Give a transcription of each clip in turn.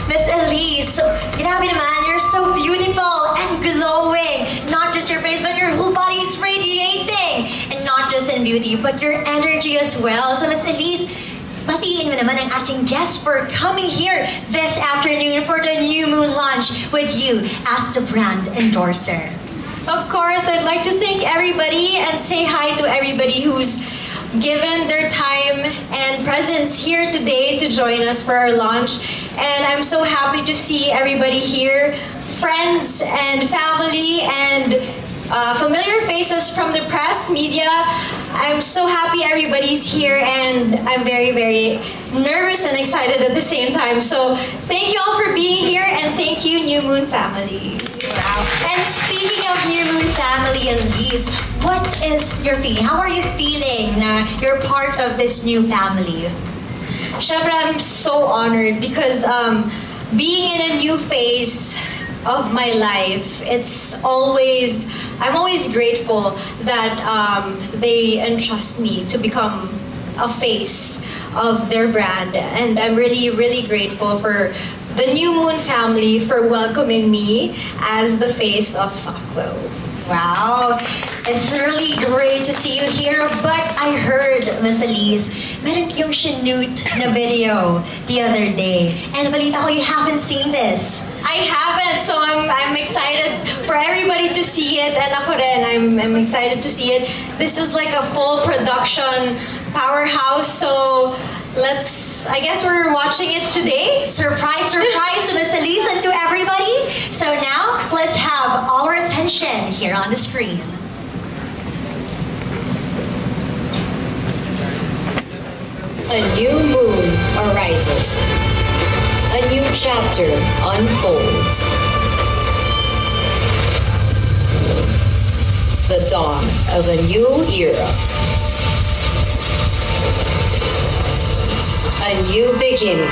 Miss Elisse, grabe naman, you're so beautiful and glowing. Not just your face, but your whole body is radiating. And not just in beauty, but your energy as well. So Miss Elisse, batiin mo naman ang ating guests for coming here this afternoon for the New Moon launch with you as the brand endorser. Of course, I'd like to thank everybody and say hi to everybody who's given their time and presence here today to join us for our launch. And I'm so happy to see everybody here, friends and family and familiar faces from the press, media. I'm so happy everybody's here and I'm very, very nervous and excited at the same time. So thank you all for being here and thank you, New Moon family. Wow. And speaking of New Moon family and Elisse, what is your feeling? How are you feeling na you're part of this new family? Syempre, I'm so honored because being in a new phase of my life, I'm always grateful that they entrust me to become a face of their brand. And I'm really, really grateful for the New Moon family for welcoming me as the face of Soft Glow. Wow, it's really great to see you here. But I heard, Miss Elisse, meron yung shoot na video the other day. And balita ko you haven't seen this. I haven't, so I'm excited for everybody to see it. And ako rin, I'm excited to see it. This is like a full production powerhouse. So I guess we're watching it today. Surprise, surprise to Miss Elisse and to everybody. So now, let's have all our attention here on the screen. A new moon arises. A new chapter unfolds. The dawn of a new era. A new beginning.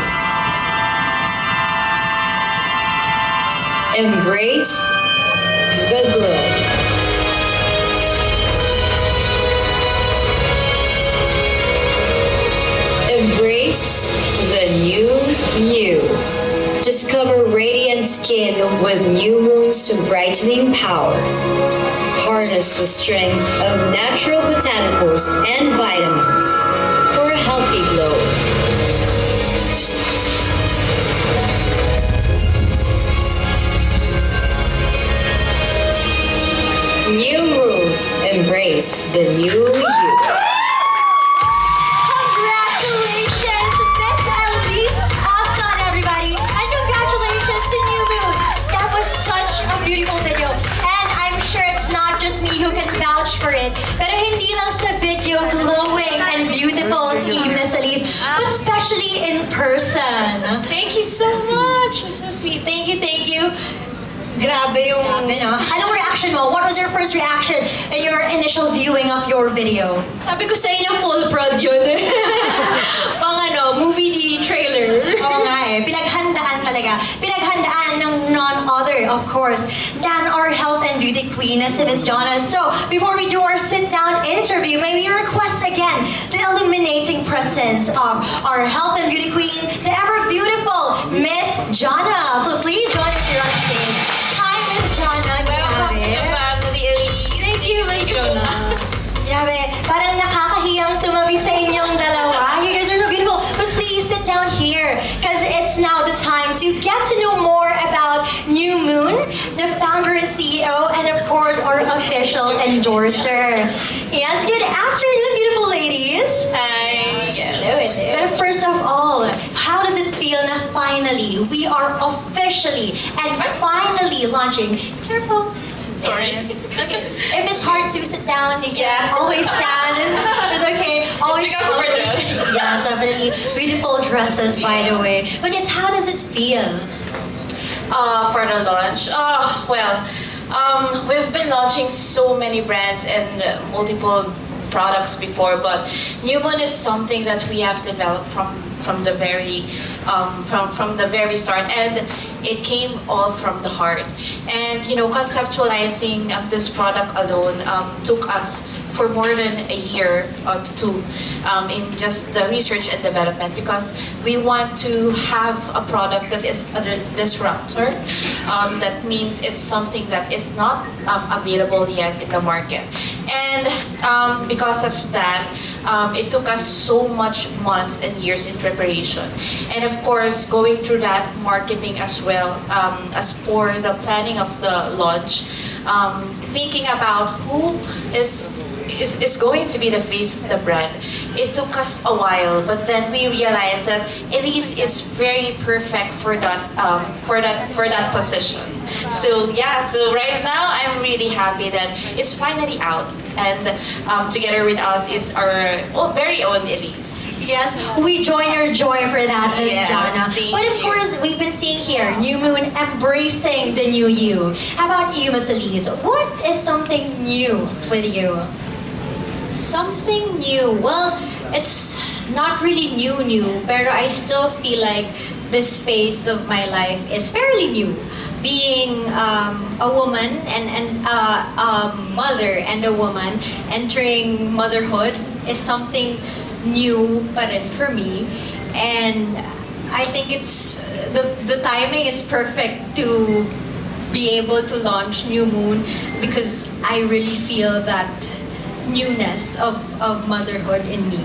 Embrace the glow. Embrace the new you. Discover radiant skin with New Moon's brightening power. Harness the strength of natural botanicals and vitamins for a healthy glow. New Moon, embrace the new you. Congratulations, Miss Elisse. Awesome, everybody. And congratulations to New Moon. That was such a beautiful video. And I'm sure it's not just me who can vouch for it. Pero hindi lang sa video, glowing and beautiful si Miss Elisse, but especially in person. Thank you so much. You're so sweet. Thank you, thank you. Grabe yung... Anong reaction mo? What was your first reaction in your initial viewing of your video? Sabi ko sa inyo, full prod yun. Pang movie trailer. Oo nga eh. Pinaghandaan talaga. Pinaghandaan ng none other, of course, than our health and beauty queen, si Miss Jonna. So, before we do our sit-down interview, may we request again the illuminating presence of our health and beauty queen, the ever-beautiful Miss Jonna. So please join us here on stage. Hi, Miss Jonna. Welcome to the family, Elise. Thank you, Miss Jonna. Grabe, parang nakakahiyang tumabi sa inyong dalawa. You guys are so beautiful. But please sit down here because it's now the time to get to know more about New Moon, the founder and CEO, and of course, our official endorser. Yes, good afternoon, beautiful ladies. Hi. Hello, hello. But first of all, how does it feel na finally we are officially and finally launching? Careful. Sorry. Okay. If it's hard to sit down, you can always stand. It's okay. Always It's because of our dress. Yes, definitely. Beautiful dresses, by the way. But yes, how does it feel? For the launch, we've been launching so many brands and multiple products before, but New Moon is something that we have developed from the very start, and it came all from the heart. And conceptualizing this product alone took us for more than a year or two in just the research and development, because we want to have a product that is a disruptor. That means it's something that is not available yet in the market. And because of that, it took us so much months and years in preparation. And of course, going through that marketing as well, as for the planning of the launch, thinking about who is going to be the face of the brand. It took us a while, but then we realized that Elisse is very perfect for that position. So yeah, so right now I'm really happy that it's finally out, and together with us is our very own Elisse. Yes, we join your joy for that, Miss Yes, Jana. thank But of you. course, we've been seeing here, New Moon embracing the new you. How about you, Miss Elise? What is something new with you? Something new. Well, it's not really new, but I still feel like this phase of my life is fairly new. Being a woman and a mother and a woman, entering motherhood is something new pa rin for me. And I think it's the timing is perfect to be able to launch New Moon, because I really feel that newness of motherhood in me.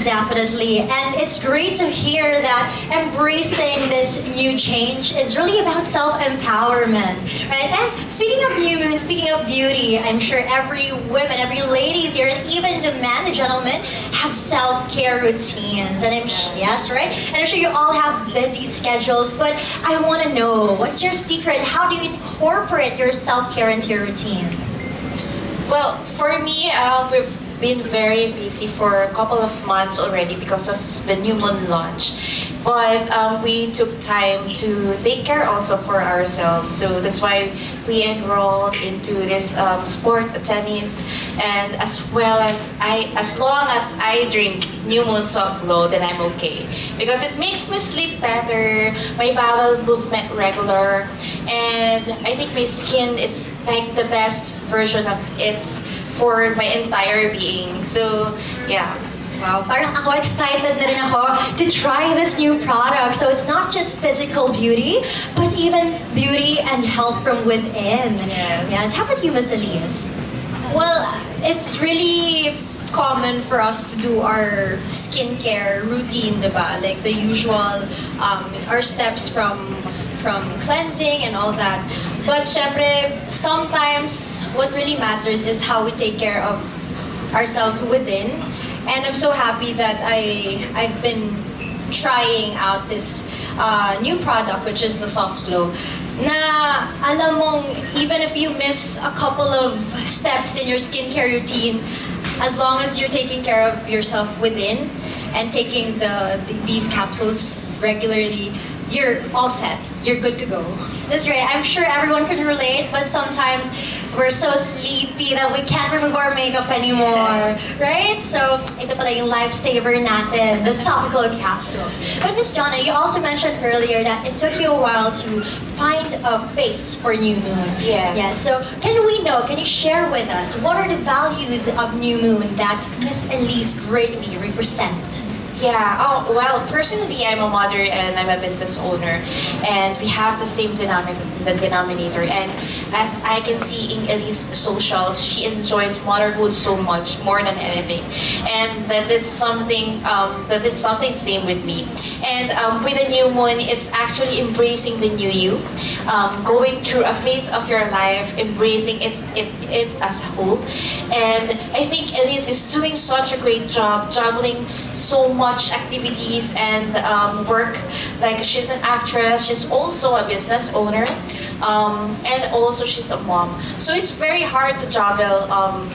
Definitely. And it's great to hear that embracing this new change is really about self-empowerment, right? And speaking of New Moon, speaking of beauty, I'm sure every woman, every ladies here, and even the men and gentlemen have self-care routines. And yes, right? And I'm sure you all have busy schedules, but I want to know, what's your secret? How do you incorporate your self-care into your routine? Well, for me, we've been very busy for a couple of months already because of the New Moon launch. But we took time to take care also for ourselves. So that's why we enrolled into this sport, tennis, and as long as I drink New Moon Soft Glow, then I'm okay. Because it makes me sleep better, my bowel movement regular, and I think my skin is like the best version of it for my entire being. So yeah. Wow, parang ako excited na rin ako to try this new product. So it's not just physical beauty, but even beauty and health from within. Yes. How about you, Miss Elise? Well, it's really common for us to do our skincare routine, diba? Like the usual, our steps from cleansing and all that. But syempre, sometimes what really matters is how we take care of ourselves within. And I'm so happy that I've been trying out this new product, which is the Soft Glow. Na alam mong, even if you miss a couple of steps in your skincare routine, as long as you're taking care of yourself within and taking these capsules regularly, you're all set. You're good to go. That's right. I'm sure everyone can relate, but sometimes we're so sleepy that we can't remove our makeup anymore, right? So, ito pala yung lifesaver natin, the Soft Glow capsules. But Miss Jana, you also mentioned earlier that it took you a while to find a face for New Moon. Yes. Yes. So, can you share with us, what are the values of New Moon that Miss Elise greatly represent? Yeah, well, personally, I'm a mother and I'm a business owner, and we have the same denominator. And as I can see in Elise socials, she enjoys motherhood so much, more than anything, and that is something same with me. And with the New Moon, it's actually embracing the new you, going through a phase of your life, embracing it as a whole. And I think Elise is doing such a great job juggling so much activities and work. Like, she's an actress, she's also a business owner, and also she's a mom. So it's very hard to juggle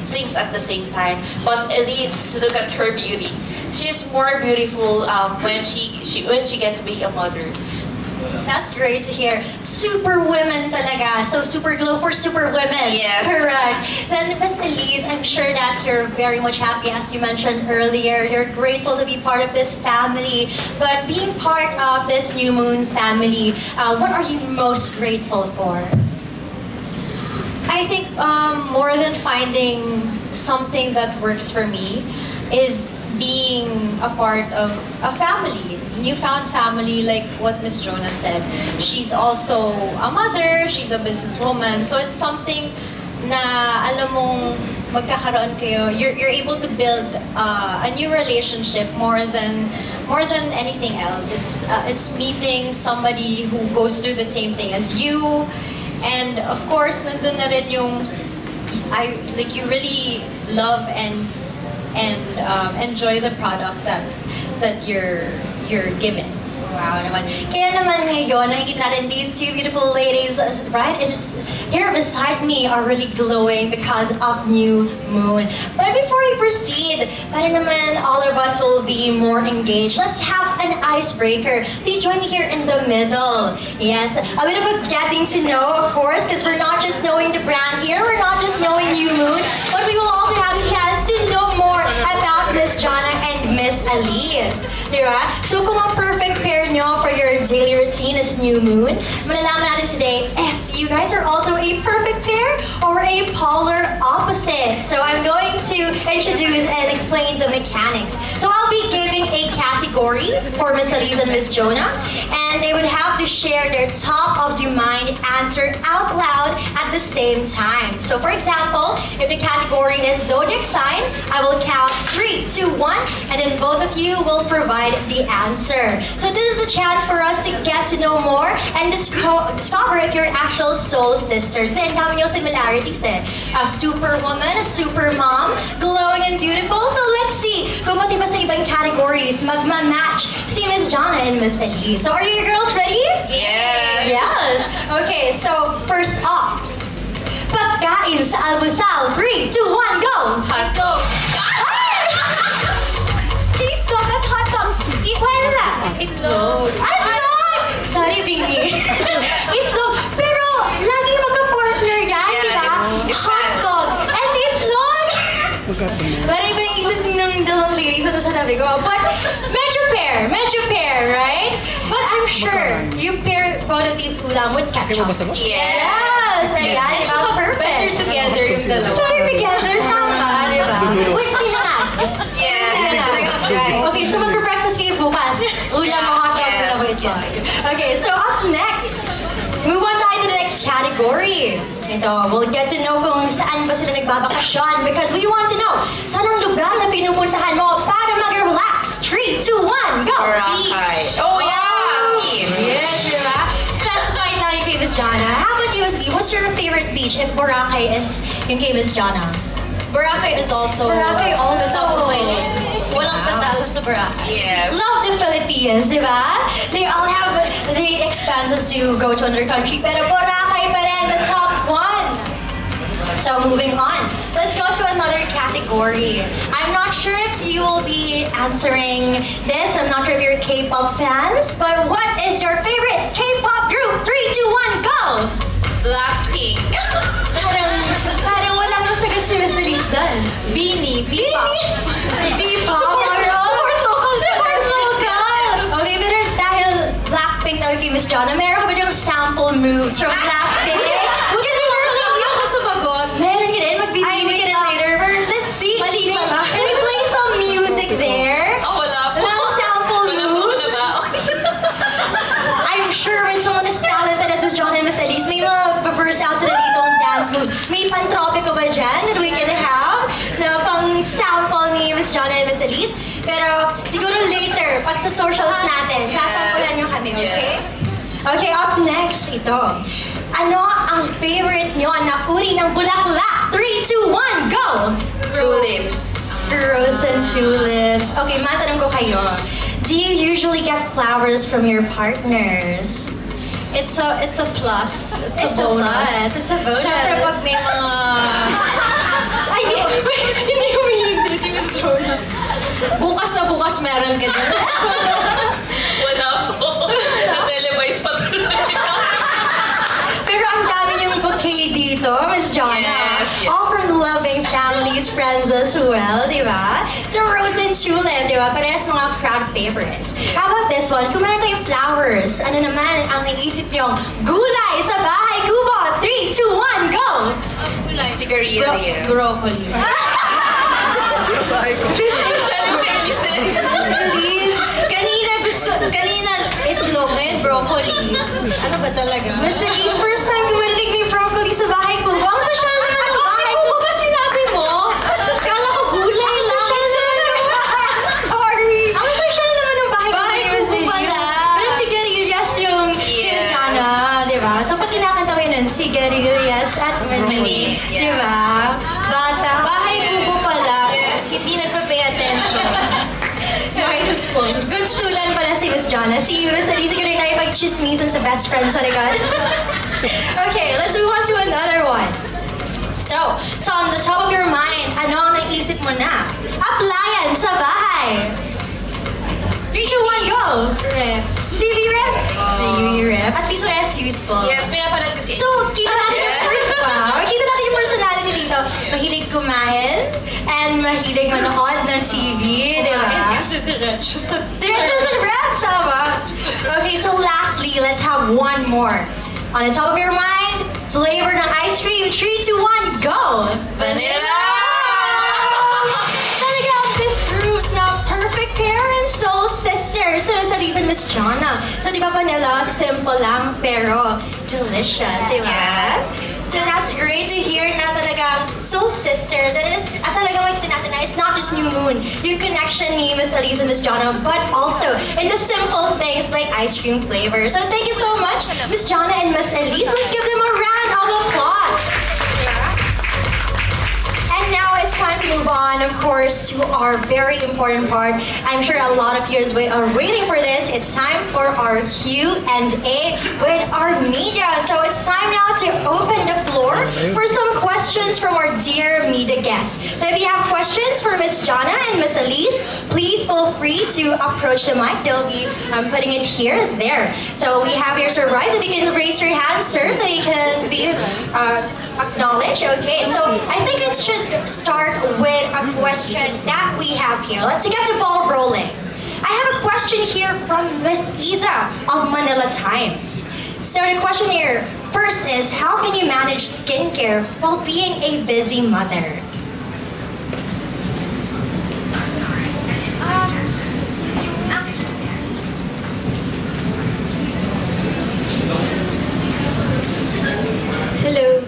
things at the same time. But Elise, look at her beauty. She's more beautiful when she gets to be a mother. That's great to hear. Super women talaga. So super glow for super women. Yes. Correct. Then Miss Elise, I'm sure that you're very much happy, as you mentioned earlier. You're grateful to be part of this family. But being part of this New Moon family, what are you most grateful for? I think more than finding something that works for me is being a part of a family, newfound family, like what Miss Jonah said. She's also a mother, she's a businesswoman, so it's something na alam mong magkakaroon kayo, you're able to build a new relationship more than anything else. It's meeting somebody who goes through the same thing as you, and of course nandun na rin yung you really love and enjoy the product that you're given. Wow naman. Kaya naman ngayon, nakikita natin these two beautiful ladies, right? It just, here beside me are really glowing because of new moon. But before we proceed, para naman all of us will be more engaged. Let's have an icebreaker. Please join me here in the middle. Yes, a bit of a getting to know, of course, because we're not just knowing the brand here, we're not just knowing new moon, but we will also have the chance to know more about Miss Jonna and Miss Elisse. Diba? So kung ang perfect pair nyo for your daily routine is new moon, malalaman natin today if you guys are also a perfect pair or a polar opposite. So I'm going to introduce and explain the mechanics. So I'll be giving a category for Miss Elisse and Miss Jonah, and they would have to share their top of the mind answer out loud at the same time. So for example, if the category is zodiac sign, I will count 3, 2, 1, and then both of you will provide the answer. So this is the chance for us to get to know more and discover if you're actual soul sisters. Then kami yung similarities a superwoman, a super mom, glowing and beautiful. So let's see kung pati ba sa ibang categories magma-match si Miss Jonna and Miss Elisse. So are you girls ready? Yes. Yes. Okay, so first off, pagkain sa almusal. 3, 2, 1, go! Hotdog. Cheese dog at hot dog. Wala. Itlog. Itlog! Sorry, Bingi. Itlog. Pero, laging magka-partner yan, Yeah, di ba? it Hot depends. dogs and itlog. Parang iba yung isip ng dalawang lyrics na sanabi ko. But, medyo pair, right? But I'm sure you pair both of these ulam with ketchup. Yes. Yes! Ayan, di ba? Perfect. Better together yung dalawa. Better together, tama, di ba? With sinangag. Yes. Okay, so magbe-breakfast kayo bukas. Ulam mo hot dog, ulam mo itlog. Okay, so up next, move on tayo to the next category. Ito, we'll get to know kung saan ba sila nagbabakasyon because we want to know saan ang lugar na pinupuntahan mo para mag-relax. 3, 2, 1, go! Boracay. Oh, yeah. See. Yes, diba? Specified na yung kay Miss Jonna. How about you, Leslie? What's your favorite beach if Boracay is yung kay Miss Jonna? Boracay is also Boracay also. the top of my list. Walang tatalo sa Boracay. Yes. Love the Philippines, di ba? They all have the expenses to go to another country, pero Boracay pa rin the top one. So moving on, let's go to another category. I'm not sure if you will be answering this. I'm not sure if you're K-pop fans, but what is your favorite K-pop group? 3, 2, 1, go! Blackpink. Parang walang nasagot si Miss Elisse doon. Beanie, B-pop. B-pop. Support local. Support local. Okay, pero dahil Blackpink na kay Miss Jonna, meron ka ba yung sample moves from Blackpink? Huwag ka na hindi ako sumagot. Meron ka rin, magbibigay ka rin later. But let's see. Mali pala. Can we play some music there? Oh, wala po. Walang sample Wala po moves? na ba? I'm sure when someone is talented as Miss Jonna and Miss Elisse, may mga burst out sila ditong dance moves. May pan-tropico ba dyan that we can have na pang-sample ni Miss Jonna and Miss Elisse? Pero siguro later, pag sa socials natin, sasampulan nyo kami, okay? Okay, up next, ito. Ano ang favorite nyo na uri ng bulaklak? 3, 2, 1, go! Tulips. Rose and tulips. Okay, matanong ko kayo. Do you usually get flowers from your partners? It's a plus. It's a bonus. plus. It's a bonus. Siyempre pag may mga... Ay, hindi humihindi si Miss Jonah. Bukas na bukas meron ka dyan. Wala po. Na-televise pa tuloy. Pero ang dami niyong bouquet dito, Miss Jonna. Yes, yes. All from the loving families, friends as well, di ba? So rose and tulip, di ba? Parehas mga crowd favorites. How about this one? Kung meron kayong flowers, ano naman ang naisip niyong gulay sa bahay kubo? 3, 2, 1, go! Sigarilyas. Broccoli. Kanina itlog, ngayon broccoli. Ano ba talaga? Miss Elise, first time ko marinig may broccoli sa bahay ko. Ang social naman ng bahay ko. Ano ba sinabi mo? Kala ko gulay lang. Sorry. Ang social naman ng bahay ko. Bahay ko Miss Elise. pala. Pero sigarilyas yung Miss Jana, di ba? So pag kinakanta mo yun, sigarilyas at mani, Yeah. di ba? Bata. Bahay kubo pala. Hindi nagpa-pay attention. Minus po. Good student pala si Miss Jana. Si Miss Elise ko rin na ipag-chismisan sa best friend sa likod. Okay, let's move on to another one. So, Tom, the top of your mind, ano ang naisip mo na? Applyan sa bahay. 3, 2, 1, go! Ref. TV rep? TV rep. At least that's useful. Yes, pinapanood ko si So, kita natin kita natin yung personality dito. Mahilig kumain and mahilig manood ng TV, di ba? Kasi diretso sa... Director sa rep, tama? Okay, so lastly, let's have one more. On the top of your mind, flavor ng ice cream. 3, 2, 1, go! Vanilla! Talaga, this proves na perfect parents, soul sisters. So, sa reason, Miss Jana. So, di ba vanilla, simple lang, pero delicious, di ba? So, that's great to hear na talagang soul sisters. And it's, at talagang makita natin na it's not just New Moon, yung connection ni Miss Elise and Miss Jana, but also in the simple things like ice cream flavor. So, thank you so much, Miss Jana and Miss Elise. Let's give them a round of applause. And now it's time to move on, of course, to our very important part. I'm sure a lot of you are waiting for this. It's time for our Q&A with our media. So it's time now to open the floor for some questions from our dear media guests. So if you have questions for Miss Jana and Miss Elise, please feel free to approach the mic. They'll be putting it here, there. So we have your surprise. If you can raise your hand, sir, so you can be acknowledged. Okay, so I think it should start with a question that we have here. Let's get the ball rolling. I have a question here from Miss Isa of Manila Times. So the question here first is, how can you manage skincare while being a busy mother? Hello.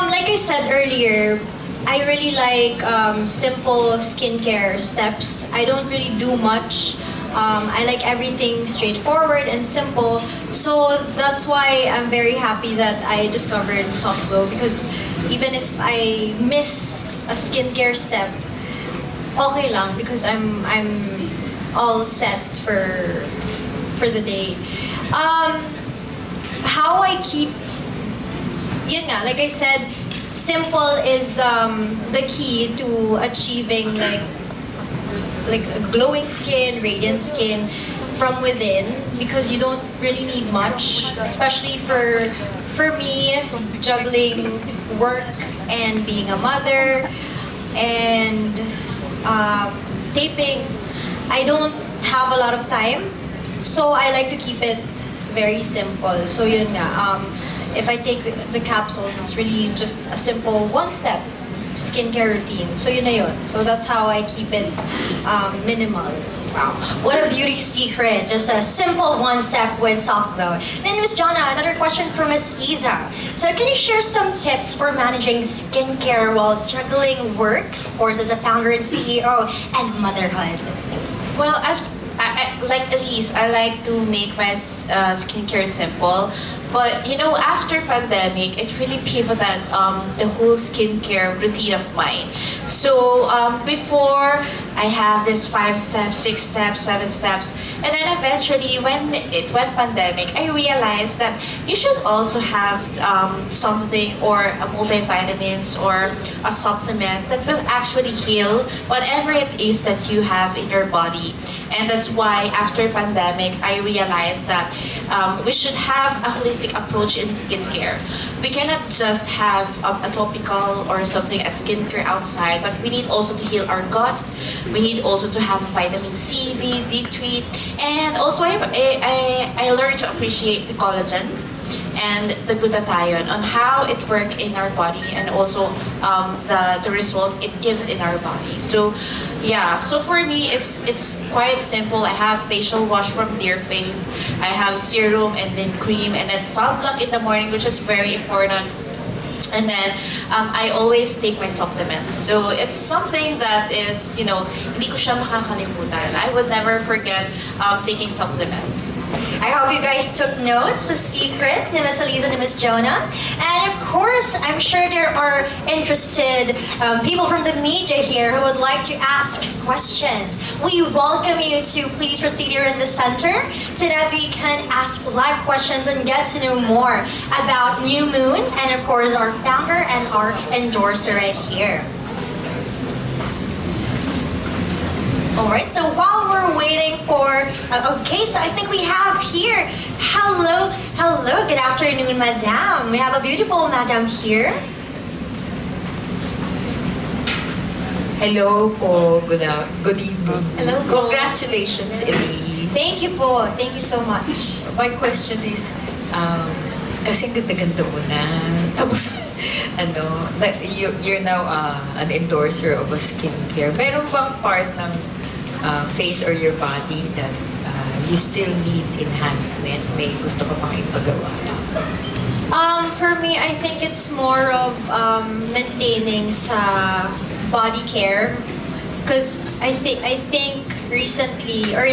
Like I said earlier, I really like simple skincare steps. I don't really do much. I like everything straightforward and simple. So that's why I'm very happy that I discovered Soft Glow, because even if I miss a skincare step, okay lang, because I'm all set for the day. How I keep, yun nga, like I said, simple is the key to achieving like a glowing skin, radiant skin from within, because you don't really need much, especially for me, juggling work and being a mother and taping. I don't have a lot of time, so I like to keep it very simple. So yun nga, if I take the capsules, it's really just a simple one-step skincare routine. So yun na yun. So that's how I keep it minimal. Wow, what a beauty secret. Just a simple one step with Soft Glow. Then Miss Jana, another question from Miss Isa. So can you share some tips for managing skincare while juggling work, of course, as a founder and CEO, and motherhood? Well, as I like Elise, I like to make my skincare simple. But you know, after pandemic, it really pivoted the whole skincare routine of mine. So before, I have this 5 steps, 6 steps, 7 steps, and then eventually, when it went pandemic, I realized that you should also have something or a multivitamins or a supplement that will actually heal whatever it is that you have in your body. And that's why after pandemic, I realized that we should have a holistic approach in skincare. We cannot just have a topical or something as skincare outside, but we need also to heal our gut. We need also to have vitamin C, D, D3, and also I learned to appreciate the collagen. and the glutathione on how it works in our body, and also the results it gives in our body. So yeah, so for me it's quite simple. I have facial wash from Dear Face, I have serum and then cream, and then sunblock in the morning, which is very important. And then I always take my supplements. So it's something that is, hindi ko siya makakalimutan. I would never forget taking supplements. I hope you guys took notes, the secret ni Miss Elisse and Miss Jonah. And of course, I'm sure there are interested people from the media here who would like to ask questions. We welcome you to please proceed here in the center so that we can ask live questions and get to know more about New Moon and of course our founder and our endorser right here. Alright, so while we're waiting for, okay, so I think we have here, hello, good afternoon, Madam. We have a beautiful Madam here. Hello po, good evening. Hello po. Congratulations, Elise. Thank you po, thank you so much. My question is, kasi ang ganda-ganda mo na, tapos, you're now an endorser of a skincare. Meron bang part ng face or your body that you still need enhancement? May gusto ka pang ipagawa? For me, I think it's more of maintaining sa body care, because I think recently or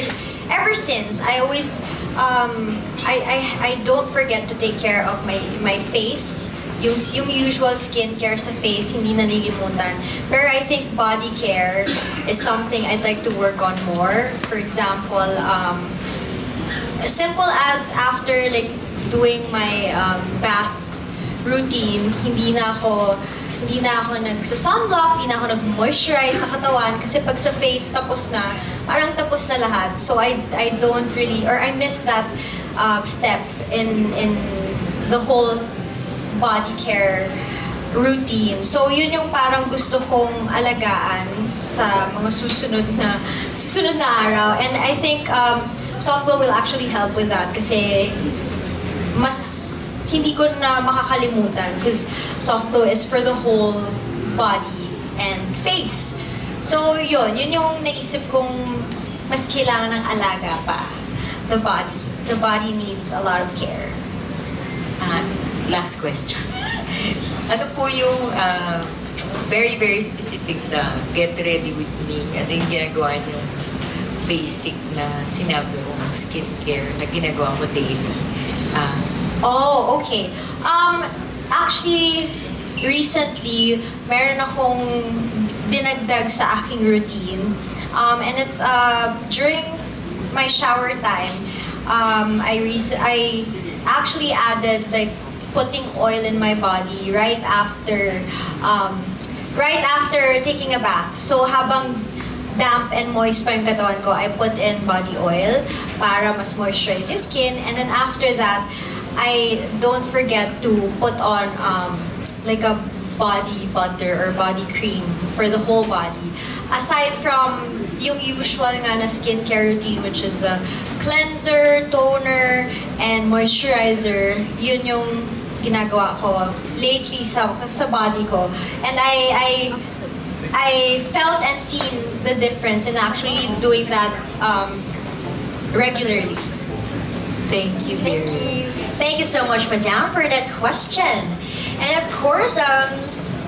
ever since I always I don't forget to take care of my face. Yung usual skincare sa face, hindi nalilimutan. Pero I think body care is something I'd like to work on more. For example, as simple as after doing my bath routine, hindi na ako nagsa-sunblock, hindi na ako nag-moisturize sa katawan kasi pag sa face tapos na, parang tapos na lahat. So I don't really, or I miss that step in the whole body care routine. So yun yung parang gusto kong alagaan sa mga susunod na araw. And I think soft glow will actually help with that kasi mas hindi ko na makakalimutan because soft glow is for the whole body and face. So yun yung naisip kong mas kailangan ng alaga pa. The body needs a lot of care. Last question. Ano po yung very, very specific na get ready with me? Ano yung ginagawa niyo basic na sinabi mong skincare na ginagawa mo daily? Okay. Actually, recently, meron akong dinagdag sa aking routine. And it's during my shower time, I actually added putting oil in my body right after taking a bath. So habang damp and moist pa yung katawan ko, I put in body oil para mas moisturize yung skin. And then after that, I don't forget to put on like a body butter or body cream for the whole body. Aside from yung usual nga na skincare routine, which is the cleanser, toner, and moisturizer, yun yung ginagawa ko lately sa body ko. And I felt and seen the difference in actually doing that regularly. Thank you. Thank you so much, Madam, for that question. And of course,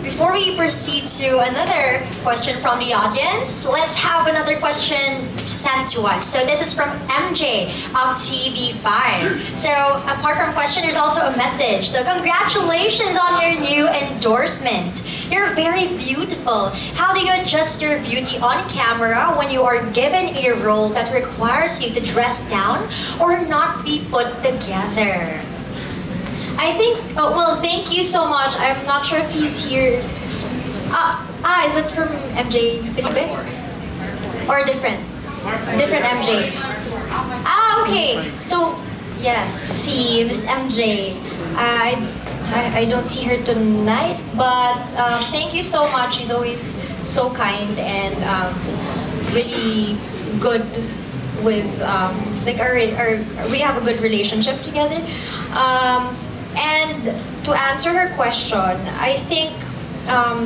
before we proceed to another question from the audience, let's have another question sent to us. So this is from MJ of TV5. So apart from question, there's also a message. So congratulations on your new endorsement. You're very beautiful. How do you adjust your beauty on camera when you are given a role that requires you to dress down or not be put together? I think, thank you so much. I'm not sure if he's here. Is it from MJ Felipe? Or different? Different MJ. Okay. So, yes, see, Miss MJ. I don't see her tonight, but thank you so much. She's always so kind and really good with we have a good relationship together. to answer her question, I think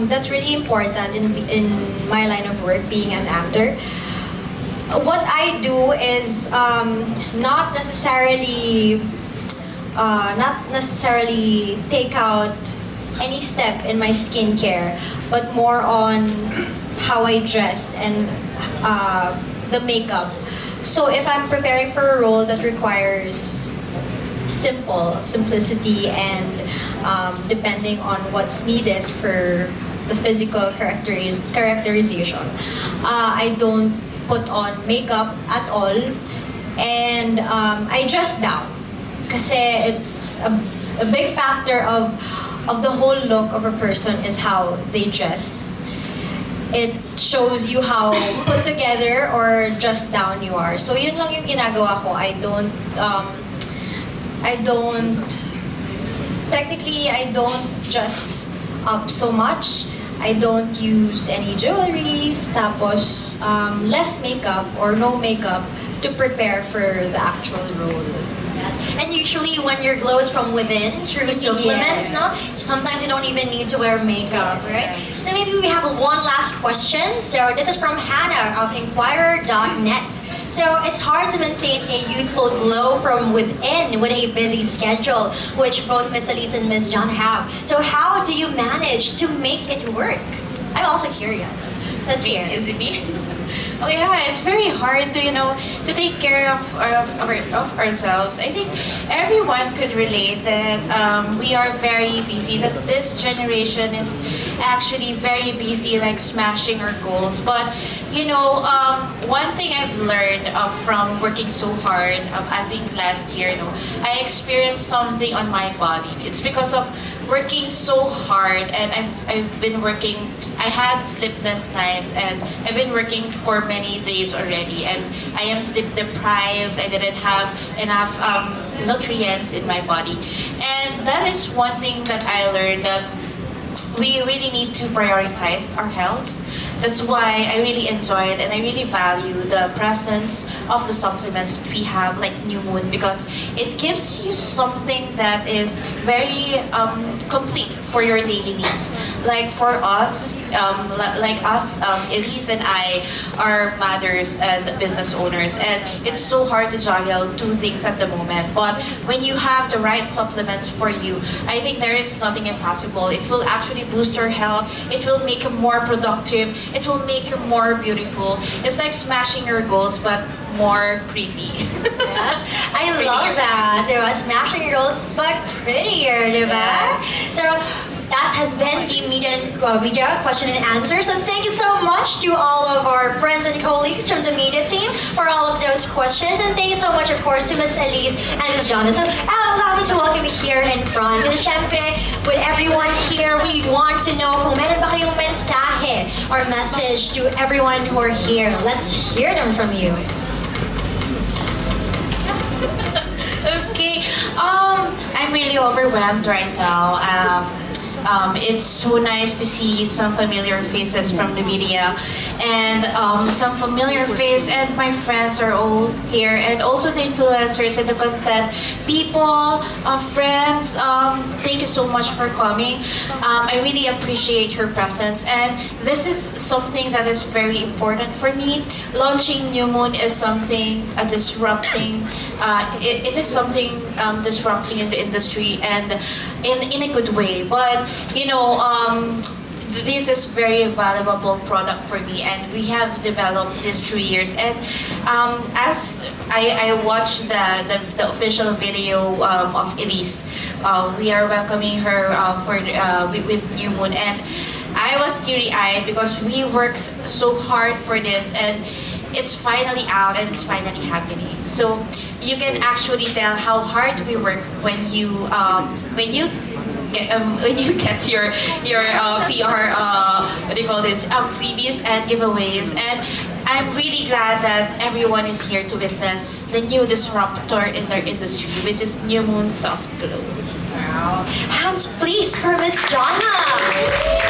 that's really important in my line of work, being an actor. What I do is not necessarily take out any step in my skincare, but more on how I dress and the makeup. So if I'm preparing for a role that requires simplicity, and depending on what's needed for the physical characterization, I don't put on makeup at all, and I dress down. Kasi it's a big factor of the whole look of a person is how they dress. It shows you how put together or dressed down you are. So yun lang yung ginagawa ko. I don't dress up so much. I don't use any jewelries, tapos less makeup or no makeup to prepare for the actual role. Yes. And usually when your glow is from within through supplements, Yes. no? Sometimes you don't even need to wear makeup, Yes. right? So maybe we have one last question. So this is from Hannah of Inquirer.net. So it's hard to maintain a youthful glow from within with a busy schedule, which both Miss Elise and Miss John have. So how do you manage to make it work? I'm also curious. Let's hear. Is it me? Oh yeah, it's very hard to to take care of ourselves. I think everyone could relate that we are very busy. That this generation is actually very busy, like smashing our goals. But one thing I've learned from working so hard. I think last year, I experienced something on my body. It's because of working so hard, and I've been working. I had sleepless nights, and I've been working for many days already, and I am sleep deprived. I didn't have enough nutrients in my body, and that is one thing that I learned, that we really need to prioritize our health. That's why I really enjoy it, and I really value the presence of the supplements we have, like New Moon, because it gives you something that is very complete for your daily needs. Like for us, Elise and I are mothers and business owners, and it's so hard to juggle two things at the moment. But when you have the right supplements for you, I think there is nothing impossible. It will actually boost your health. It will make you more productive. It will make you more beautiful. It's like smashing your goals, but more pretty. Yes. I love that. There was smashing your goals, but prettier, diba? Yeah. So that has been the media question and answer. So thank you so much to all of our friends and colleagues from the media team for all of those questions. And thank you so much, of course, to Miss Elise and Miss Jonna. So allow me to welcome you here in front. Kasi syempre, with everyone here, we want to know kung meron ba kayong mensahe or message to everyone who are here. Let's hear them from you. Okay. I'm really overwhelmed right now. It's so nice to see some familiar faces from the media, and some familiar face, and my friends are all here, and also the influencers and the content people, friends. Thank you so much for coming. I really appreciate your presence, and this is something that is very important for me. Launching New Moon is something disrupting. It is something disrupting in the industry, and in a good way. But this is very valuable product for me, and we have developed this 3 years. And as I watched the official video of Elise, we are welcoming her with New Moon, and I was teary-eyed because we worked so hard for this, and it's finally out and it's finally happening. So you can actually tell how hard we work when you get your PR what do you call this, freebies and giveaways. And I'm really glad that everyone is here to witness the new disruptor in their industry, which is New Moon Soft Glow. Wow. Hands please for Miss Jonna.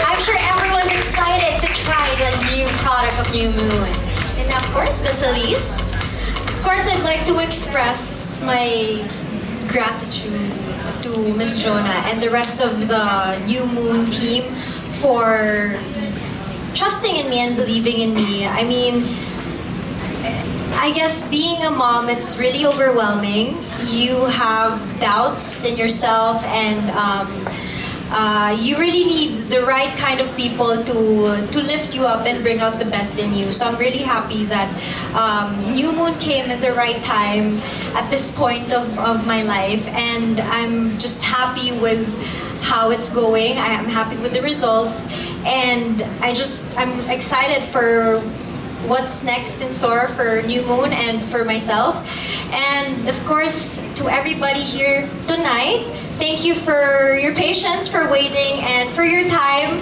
I'm sure everyone's excited to try the new product of New Moon. And of course, Miss Elise. Of course, I'd like to express my gratitude to Miss Jonah and the rest of the New Moon team for trusting in me and believing in me. I mean, I guess being a mom, it's really overwhelming. You have doubts in yourself, and you really need the right kind of people to lift you up and bring out the best in you. So I'm really happy that New Moon came at the right time at this point of my life, and I'm just happy with how it's going. I am happy with the results, and I'm excited for what's next in store for New Moon and for myself. And of course, to everybody here tonight, thank you for your patience, for waiting, and for your time.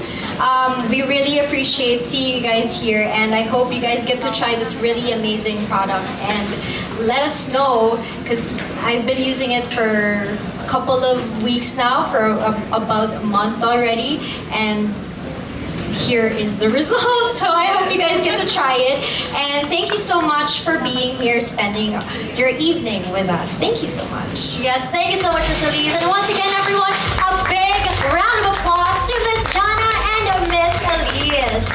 We really appreciate seeing you guys here, and I hope you guys get to try this really amazing product and let us know, because I've been using it for a couple of weeks now, for about a month already, and here is the result. So I hope you guys get to try it. And thank you so much for being here, spending your evening with us. Thank you so much. Yes, thank you so much, Miss Elise. And once again, everyone, a big round of applause to Miss Jana and Miss Elise.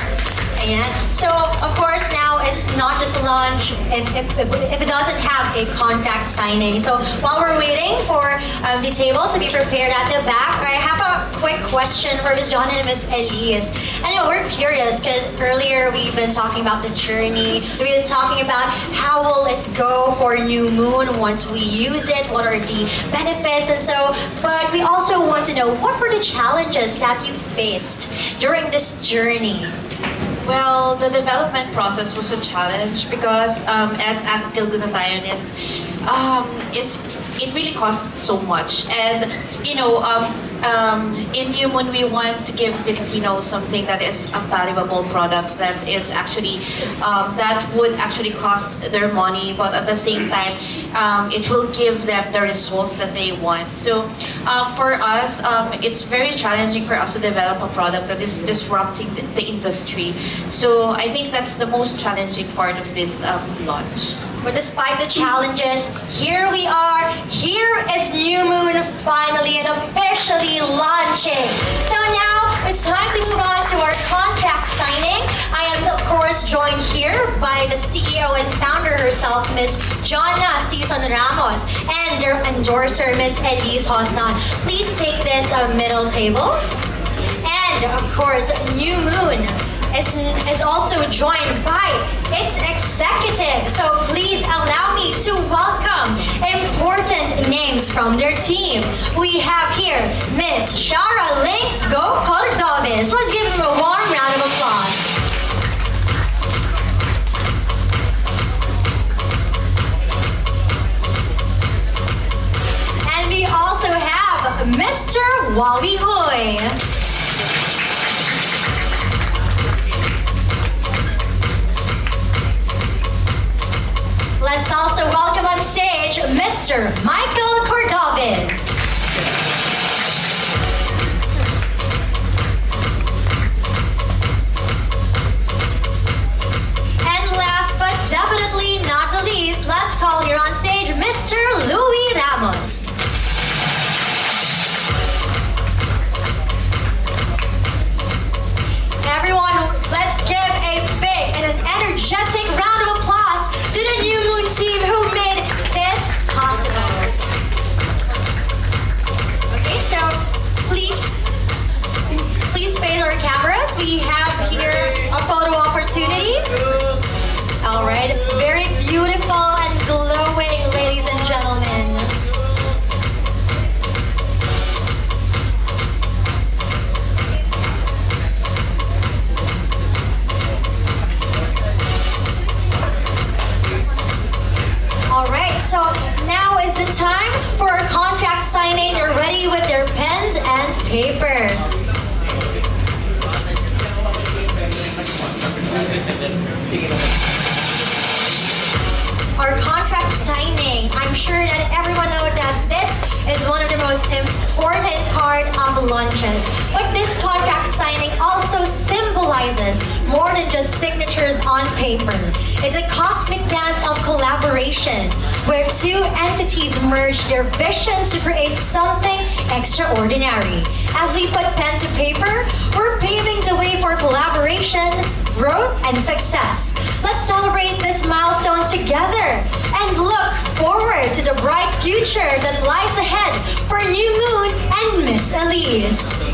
And so, of course, now it's not just a launch if it doesn't have a contract signing. So while we're waiting for the tables to be prepared at the back, I have a quick question for Miss Jana and Miss Elise. And we're curious because earlier we've been talking about the journey. We've been talking about how will it go for New Moon once we use it, what are the benefits and so, but we also want to know what were the challenges that you faced during this journey? Well, the development process was a challenge because as glutathione is, it really costs so much, and in New Moon we want to give Filipinos something that is a valuable product that is actually that would actually cost their money, but at the same time it will give them the results that they want. So for us, it's very challenging for us to develop a product that is disrupting the industry. So I think that's the most challenging part of this launch. But despite the challenges, here we are. Here is New Moon finally and officially launching. So now it's time to move on to our contract signing. I am, of course, joined here by the CEO and founder herself, Miss Jana Cizon Ramos, and their endorser, Miss Elisse Joson. Please take this middle table. And, of course, New Moon is also joined by its executive. So please allow me to welcome important names from their team. We have here Miss Shara Link Go Cordoves. Let's give him a warm round of applause. And we also have Mr. Wawi Uy. Let's also welcome on stage Mr. Michael Cordoves. And last but definitely not the least, let's call here on stage Mr. Louis Ramos. Everyone, let's give a big and an energetic round of applause to the New Moon team who made this possible. Okay, so please face our cameras. We have here a photo opportunity. All right, very beautiful and glowing, ladies and gentlemen. So now is the time for our contract signing. They're ready with their pens and papers. Our contract signing. I'm sure that everyone knows that this is one of the most important part of launches. But this contract signing also symbolizes symbolizes more than just signatures on paper. It's a cosmic dance of collaboration where two entities merge their visions to create something extraordinary. As we put pen to paper, we're paving the way for collaboration, growth, and success. Let's celebrate this milestone together and look forward to the bright future that lies ahead for New Moon and Miss Elise.